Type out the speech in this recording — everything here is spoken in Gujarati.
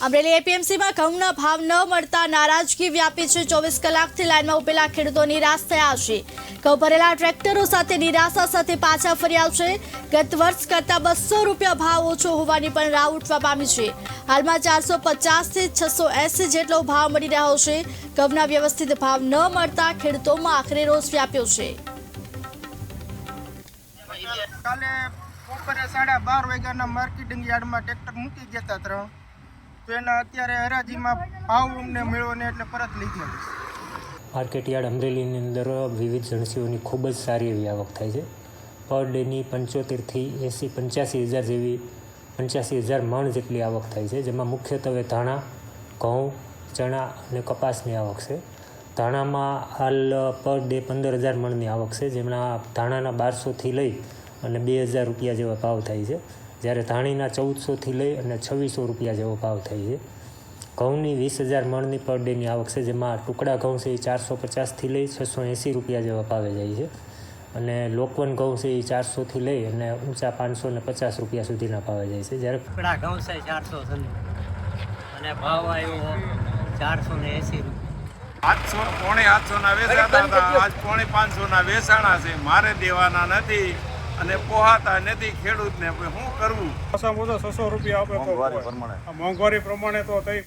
અમરેલી એપીએમસીમાં ઘઉંના ભાવ ન મળતા નારાજગી વ્યાપી છે। 24 કલાકથી લાઇનમાં ઉભેલા ખેડૂતો નિરાશ થયા છે। ઘઉં ભરેલા ટ્રેક્ટરો સાથે નિરાશા સાથે પાછા ફર્યા છે। ગત વર્ષ કરતાં 200 રૂપિયા ભાવ ઓછો હોવાની પણ રાવ ઉઠવા પામી છે। હાલમાં 450 થી 680 જેટલો ભાવ મળી રહ્યો છે। ઘઉંના વ્યવસ્થિત ભાવ ન મળતા ખેડૂતોમાં આખરે રોષ વ્યાપ્યો છે। કાલે બપોરે 12:30 વાગ્યાના માર્કેટિંગ યાર્ડમાં ટ્રેક્ટર મૂકી ગયા હતા તો એના અત્યારે હરાજીમાં ભાવ અમને મળ્યો ને એટલે પરત લઈ ગયા। માર્કેટ યાર્ડ અમરેલીની અંદર વિવિધ જણસીઓની ખૂબ જ સારી એવી આવક થાય છે। પર ડેની 75થી 85 હજાર જેવી 85,000 મણ જેટલી આવક થાય છે, જેમાં મુખ્યત્વે ધાણા, ઘઉં, ચણા અને કપાસની આવક છે। ધાણામાં હાલ પર ડે 15,000 મણની આવક છે, જેમાં ધાણાના 1200થી લઈ અને 2,000 રૂપિયા જેવા ભાવ થાય છે, જ્યારે ધાણીના 1,400થી લઈ અને 2,600 રૂપિયા જેવો ભાવ થાય છે। ઘઉંની 20,000 મણની પર ડેની આવક છે, જેમાં ટુકડા ઘઉં છે એ 450થી લઈ 680 રૂપિયા જેવા ભાવે જાય છે, અને લોકવન ઘઉં છે એ 400થી લઈ અને ઊંચા 550 રૂપિયા સુધીના ભાવે જાય છે। જ્યારે ટુકડા ઘઉં છે 400 અને ભાવ આવ્યો 480 રૂપિયા। 800 પોણે 800ના વેચાતા હતા, આજ પોણે 500ના વેચાણા છે। મારે દેવાના નથી અને પોહાતા નથી ખેડૂતને, શું કરવું? ઓછામાં ઓછા 600 રૂપિયા આપે તો મોંઘવારી પ્રમાણે તો થઈ